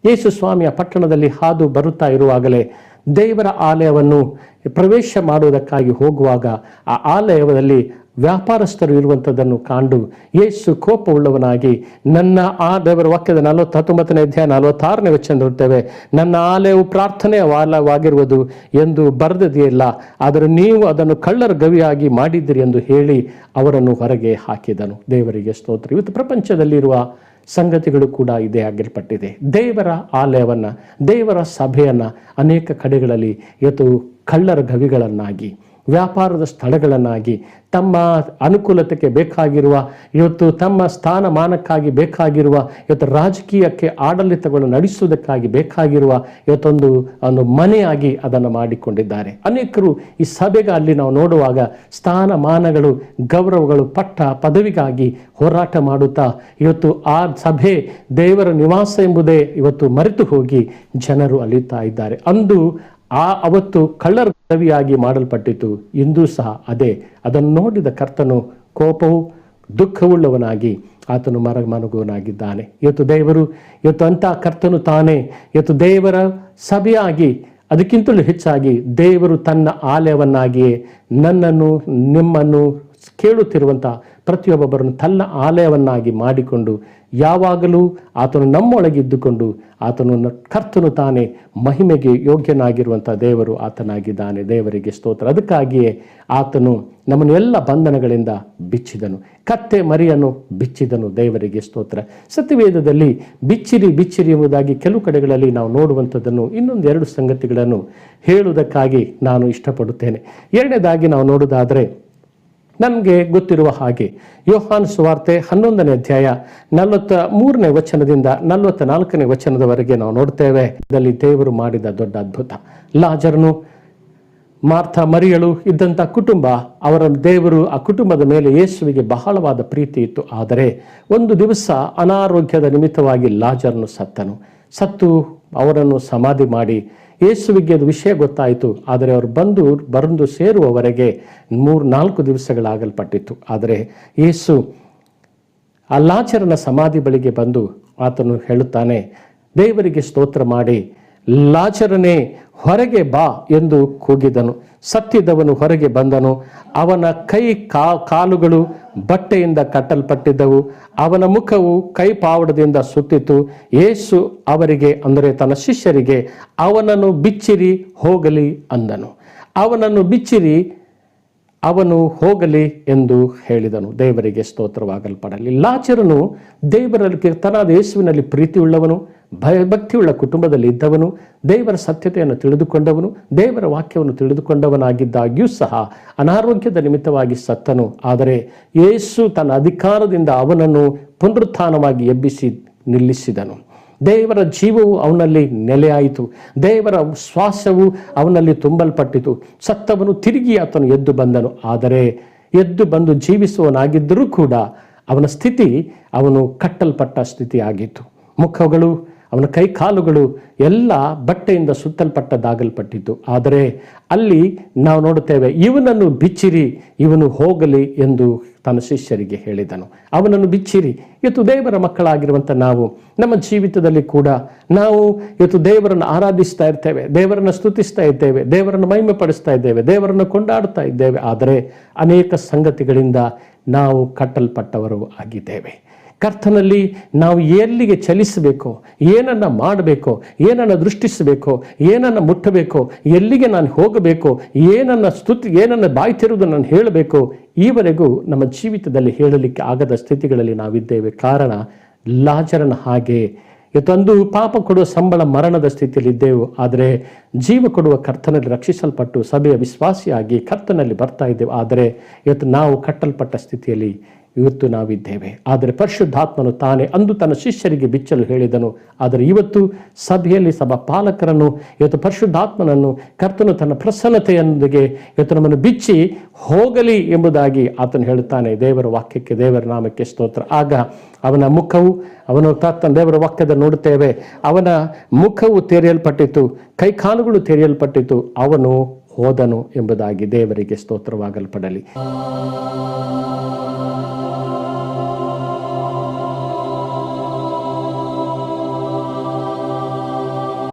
ಯೇಸು ಸ್ವಾಮಿಯ ಪಟ್ಟಣದಲ್ಲಿ ಹಾದು ಬರುತ್ತಾ ಇರುವಾಗಲೇ ದೇವರ ಆಲಯವನ್ನು ಪ್ರವೇಶ ಮಾಡುವುದಕ್ಕಾಗಿ ಹೋಗುವಾಗ ಆ ಆಲಯದಲ್ಲಿ ವ್ಯಾಪಾರಸ್ಥರು ಇರುವಂಥದ್ದನ್ನು ಕಂಡು ಯೇಸು ಕೋಪವುಳ್ಳವನಾಗಿ ನನ್ನ ಆ ದೇವರ ವಾಕ್ಯದ 49ನೇ ಅಧ್ಯಾಯ 46ನೇ ವಚನ ನೋಡ್ತೇವೆ, ನನ್ನ ಆಲಯವು ಪ್ರಾರ್ಥನೆಯ ಆಲಯವಾಗಿರುವುದು ಎಂದು ಬರೆದದೆಯಲ್ಲ, ಆದರೆ ನೀವು ಅದನ್ನು ಕಳ್ಳರ ಗವಿಯಾಗಿ ಮಾಡಿದ್ದೀರಿ ಎಂದು ಹೇಳಿ ಅವರನ್ನು ಹೊರಗೆ ಹಾಕಿದನು. ದೇವರಿಗೆ ಸ್ತೋತ್ರ. ಇವತ್ತು ಪ್ರಪಂಚದಲ್ಲಿರುವ ಸಂಗತಿಗಳು ಕೂಡ ಇದೇ ಆಗಿಲ್ಪಟ್ಟಿದೆ. ದೇವರ ಆಲಯವನ್ನು, ದೇವರ ಸಭೆಯನ್ನು ಅನೇಕ ಕಡೆಗಳಲ್ಲಿ ಇವತ್ತು ಕಳ್ಳರ ಗವಿಗಳನ್ನಾಗಿ, ವ್ಯಾಪಾರದ ಸ್ಥಳಗಳನ್ನಾಗಿ, ತಮ್ಮ ಅನುಕೂಲತೆಗೆ ಬೇಕಾಗಿರುವ, ಇವತ್ತು ತಮ್ಮ ಸ್ಥಾನಮಾನಕ್ಕಾಗಿ ಬೇಕಾಗಿರುವ, ಇವತ್ತು ರಾಜಕೀಯಕ್ಕೆ ಆಡಳಿತಗಳು ನಡೆಸುವುದಕ್ಕಾಗಿ ಬೇಕಾಗಿರುವ ಇವತ್ತೊಂದು ಮನೆಯಾಗಿ ಅದನ್ನು ಮಾಡಿಕೊಂಡಿದ್ದಾರೆ. ಅನೇಕರು ಈ ಸಭೆಗೆ ಅಲ್ಲಿ ನಾವು ನೋಡುವಾಗ ಸ್ಥಾನಮಾನಗಳು, ಗೌರವಗಳು, ಪಟ್ಟ ಪದವಿಗಾಗಿ ಹೋರಾಟ ಮಾಡುತ್ತಾ ಇವತ್ತು ಆ ಸಭೆ ದೇವರ ನಿವಾಸ ಎಂಬುದೇ ಇವತ್ತು ಮರೆತು ಹೋಗಿ ಜನರು ಅಲಿತಾ ಇದ್ದಾರೆ. ಅವತ್ತು ಕಳ್ಳರ ಗವಿಯಾಗಿ ಮಾಡಲ್ಪಟ್ಟಿತು. ಇಂದೂ ಸಹ ಅದೇ. ಅದನ್ನು ನೋಡಿದ ಕರ್ತನು ಕೋಪವು ದುಃಖವುಳ್ಳವನಾಗಿ ಆತನು ಮನಗುವನಾಗಿದ್ದಾನೆ. ಇವತ್ತು ದೇವರು ಅಂಥ ಕರ್ತನು ತಾನೇ ಇವತ್ತು ದೇವರ ಸಭೆಯಾಗಿ, ಅದಕ್ಕಿಂತಲೂ ಹೆಚ್ಚಾಗಿ ದೇವರು ತನ್ನ ಆಲಯವನ್ನಾಗಿಯೇ ನನ್ನನ್ನು, ನಿಮ್ಮನ್ನು ಕೇಳುತ್ತಿರುವಂಥ ಪ್ರತಿಯೊಬ್ಬೊಬ್ಬರನ್ನು ತನ್ನ ಆಲಯವನ್ನಾಗಿ ಮಾಡಿಕೊಂಡು ಯಾವಾಗಲೂ ಆತನು ನಮ್ಮೊಳಗಿದ್ದುಕೊಂಡು ಕರ್ತನು ತಾನೇ ಮಹಿಮೆಗೆ ಯೋಗ್ಯನಾಗಿರುವಂಥ ದೇವರು ಆತನಾಗಿದ್ದಾನೆ. ದೇವರಿಗೆ ಸ್ತೋತ್ರ. ಅದಕ್ಕಾಗಿಯೇ ಆತನು ನಮ್ಮನ್ನು ಎಲ್ಲ ಬಂಧನಗಳಿಂದ ಬಿಚ್ಚಿದನು, ಕತ್ತೆ ಮರಿಯನ್ನು ಬಿಚ್ಚಿದನು. ದೇವರಿಗೆ ಸ್ತೋತ್ರ. ಸತ್ಯವೇದದಲ್ಲಿ ಬಿಚ್ಚಿರಿ ಬಿಚ್ಚಿರಿ ಎಂಬುದಾಗಿ ಕೆಲವು ಕಡೆಗಳಲ್ಲಿ ನಾವು ನೋಡುವಂಥದ್ದನ್ನು, ಇನ್ನೊಂದು 2 ಸಂಗತಿಗಳನ್ನು ಹೇಳುವುದಕ್ಕಾಗಿ ನಾನು ಇಷ್ಟಪಡುತ್ತೇನೆ. ಎರಡನೇದಾಗಿ ನಾವು ನೋಡುವುದಾದರೆ, ನಮಗೆ ಗೊತ್ತಿರುವ ಹಾಗೆ ಯೋಹಾನ ಸುವಾರ್ತೆ 11ನೇ ಅಧ್ಯಾಯ 43ನೇ ವಚನದಿಂದ 44ನೇ ವಚನದವರೆಗೆ ನಾವು ನೋಡ್ತೇವೆ. ಇದರಲ್ಲಿ ದೇವರು ಮಾಡಿದ ದೊಡ್ಡ ಅದ್ಭುತ. ಲಾಜರನು, ಮಾರ್ಥ, ಮರಿಯಳು ಇದ್ದಂಥ ಕುಟುಂಬ, ಅವರ ದೇವರು ಆ ಕುಟುಂಬದ ಮೇಲೆ ಯೇಸುವಿಗೆ ಬಹಳವಾದ ಪ್ರೀತಿ ಇತ್ತು. ಆದರೆ ಒಂದು ದಿವಸ ಅನಾರೋಗ್ಯದ ನಿಮಿತ್ತವಾಗಿ ಲಾಜರನು ಸತ್ತು ಅವರನ್ನು ಸಮಾಧಿ ಮಾಡಿ ಯೇಸುವಿಗೆ ಅದು ವಿಷಯ ಗೊತ್ತಾಯಿತು. ಆದರೆ ಅವರು ಬಂದು ಸೇರುವವರೆಗೆ 3-4 ದಿವಸಗಳಾಗಲ್ಪಟ್ಟಿತ್ತು. ಆದರೆ ಯೇಸು ಆ ಲಾಜರನ ಸಮಾಧಿ ಬಳಿಗೆ ಬಂದು ಆತನು ಹೇಳುತ್ತಾನೆ, ದೇವರಿಗೆ ಸ್ತೋತ್ರ ಮಾಡಿ, ಲಾಜರನೇ ಹೊರಗೆ ಬಾ ಎಂದು ಕೂಗಿದನು. ಸತ್ತಿದ್ದವನು ಹೊರಗೆ ಬಂದನು. ಅವನ ಕೈ ಕಾಲುಗಳು ಬಟ್ಟೆಯಿಂದ ಕಟ್ಟಲ್ಪಟ್ಟಿದ್ದವು. ಅವನ ಮುಖವು ಕೈಪಾವಡದಿಂದ ಸುತ್ತಿತು. ಯೇಸು ಅವರಿಗೆ, ಅಂದರೆ ತನ್ನ ಶಿಷ್ಯರಿಗೆ, ಅವನನ್ನು ಬಿಚ್ಚಿರಿ ಹೋಗಲಿ ಅಂದನು. ಅವನನ್ನು ಬಿಚ್ಚಿರಿ, ಅವನು ಹೋಗಲಿ ಎಂದು ಹೇಳಿದನು. ದೇವರಿಗೆ ಸ್ತೋತ್ರವಾಗಲ್ಪಡಲಿ. ಲಾಜರನು ದೇವರಲ್ಲಿ ಕರ್ತನಾದ ಯೇಸುವಿನಲ್ಲಿ ಪ್ರೀತಿಯುಳ್ಳವನು, ಭಯಭಕ್ತಿಯುಳ್ಳ ಕುಟುಂಬದಲ್ಲಿ ಇದ್ದವನು, ದೇವರ ಸತ್ಯತೆಯನ್ನು ತಿಳಿದುಕೊಂಡವನು, ದೇವರ ವಾಕ್ಯವನ್ನು ತಿಳಿದುಕೊಂಡವನಾಗಿದ್ದಾಗ್ಯೂ ಸಹ ಅನಾರೋಗ್ಯದ ನಿಮಿತ್ತವಾಗಿ ಸತ್ತನು. ಆದರೆ ಯೇಸು ತನ್ನ ಅಧಿಕಾರದಿಂದ ಅವನನ್ನು ಪುನರುತ್ಥಾನವಾಗಿ ಎಬ್ಬಿಸಿ ನಿಲ್ಲಿಸಿದನು. ದೇವರ ಜೀವವು ಅವನಲ್ಲಿ ನೆಲೆಯಾಯಿತು. ದೇವರ ಶ್ವಾಸವು ಅವನಲ್ಲಿ ತುಂಬಲ್ಪಟ್ಟಿತು. ಸತ್ತವನು ತಿರುಗಿ ಆತನು ಎದ್ದು ಬಂದನು. ಆದರೆ ಎದ್ದು ಬಂದು ಜೀವಿಸುವನಾಗಿದ್ದರೂ ಕೂಡ ಅವನ ಸ್ಥಿತಿ, ಅವನು ಕಟ್ಟಲ್ಪಟ್ಟ ಸ್ಥಿತಿ ಆಗಿತ್ತು. ಮುಖಗಳು, ಅವನ ಕೈ ಕಾಲುಗಳು ಎಲ್ಲ ಬಟ್ಟೆಯಿಂದ ಸುತ್ತಲ್ಪಟ್ಟದಾಗಲ್ಪಟ್ಟಿತು. ಆದರೆ ಅಲ್ಲಿ ನಾವು ನೋಡುತ್ತೇವೆ, ಇವನನ್ನು ಬಿಚ್ಚಿರಿ, ಇವನು ಹೋಗಲಿ ಎಂದು ತನ್ನ ಶಿಷ್ಯರಿಗೆ ಹೇಳಿದನು. ಅವನನ್ನು ಬಿಚ್ಚಿರಿ. ಇವತ್ತು ದೇವರ ಮಕ್ಕಳಾಗಿರುವಂಥ ನಾವು ನಮ್ಮ ಜೀವಿತದಲ್ಲಿ ಕೂಡ ನಾವು ಇವತ್ತು ದೇವರನ್ನು ಆರಾಧಿಸ್ತಾ ಇರ್ತೇವೆ, ದೇವರನ್ನು ಸ್ತುತಿಸ್ತಾ ಇದ್ದೇವೆ, ದೇವರನ್ನು ಮಹಿಮೆ ಪಡಿಸ್ತಾ ಇದ್ದೇವೆ, ದೇವರನ್ನು ಕೊಂಡಾಡ್ತಾ ಇದ್ದೇವೆ. ಆದರೆ ಅನೇಕ ಸಂಗತಿಗಳಿಂದ ನಾವು ಕಟ್ಟಲ್ಪಟ್ಟವರು ಆಗಿದ್ದೇವೆ. ಕರ್ತನಲ್ಲಿ ನಾವು ಎಲ್ಲಿಗೆ ಚಲಿಸಬೇಕು, ಏನನ್ನು ಮಾಡಬೇಕು, ಏನನ್ನು ದೃಷ್ಟಿಸಬೇಕು, ಏನನ್ನು ಮುಟ್ಟಬೇಕು, ಎಲ್ಲಿಗೆ ನಾನು ಹೋಗಬೇಕು, ಏನನ್ನು ಬಾಯ್ತಿರುವುದು ನಾನು ಹೇಳಬೇಕು, ಈವರೆಗೂ ನಮ್ಮ ಜೀವಿತದಲ್ಲಿ ಹೇಳಲಿಕ್ಕೆ ಆಗದ ಸ್ಥಿತಿಗಳಲ್ಲಿ ನಾವಿದ್ದೇವೆ. ಕಾರಣ ಲಾಜರನ ಹಾಗೆ ಇವತ್ತೊಂದು ಪಾಪ ಕೊಡುವ ಸಂಬಳ ಮರಣದ ಸ್ಥಿತಿಯಲ್ಲಿ ಇದ್ದೆವು. ಆದರೆ ಜೀವ ಕೊಡುವ ಕರ್ತನಲ್ಲಿ ರಕ್ಷಿಸಲ್ಪಟ್ಟು ಸಭೆಯ ವಿಶ್ವಾಸಿಯಾಗಿ ಕರ್ತನಲ್ಲಿ ಬರ್ತಾ ಇದ್ದೇವೆ. ಆದರೆ ಇವತ್ತು ನಾವು ಕಟ್ಟಲ್ಪಟ್ಟ ಸ್ಥಿತಿಯಲ್ಲಿ ಇವತ್ತು ನಾವಿದ್ದೇವೆ. ಆದರೆ ಪರಿಶುದ್ಧಾತ್ಮನು ತಾನೇ ಅಂದು ತನ್ನ ಶಿಷ್ಯರಿಗೆ ಬಿಚ್ಚಲು ಹೇಳಿದನು. ಆದರೆ ಇವತ್ತು ಸಭೆಯಲ್ಲಿ ಸಭಾ ಪಾಲಕರನ್ನು ಇವತ್ತು ಪರಿಶುದ್ಧಾತ್ಮನನ್ನು ಕರ್ತನು ತನ್ನ ಪ್ರಸನ್ನತೆಯೊಂದಿಗೆ ಇವತ್ತು ನಮ್ಮನ್ನು ಬಿಚ್ಚಿ ಹೋಗಲಿ ಎಂಬುದಾಗಿ ಆತನು ಹೇಳುತ್ತಾನೆ. ದೇವರ ವಾಕ್ಯಕ್ಕೆ, ದೇವರ ನಾಮಕ್ಕೆ ಸ್ತೋತ್ರ. ಆಗ ಅವನ ಮುಖವು, ಅವನು ತನ್ನ ದೇವರ ವಾಕ್ಯದ ನೋಡುತ್ತೇವೆ, ಅವನ ಮುಖವು ತೆರೆಯಲ್ಪಟ್ಟಿತು, ಕೈಕಾಲುಗಳು ತೆರೆಯಲ್ಪಟ್ಟಿತು, ಅವನು ಹೋದನು ಎಂಬುದಾಗಿ. ದೇವರಿಗೆ ಸ್ತೋತ್ರವಾಗಲ್ಪಡಲಿ.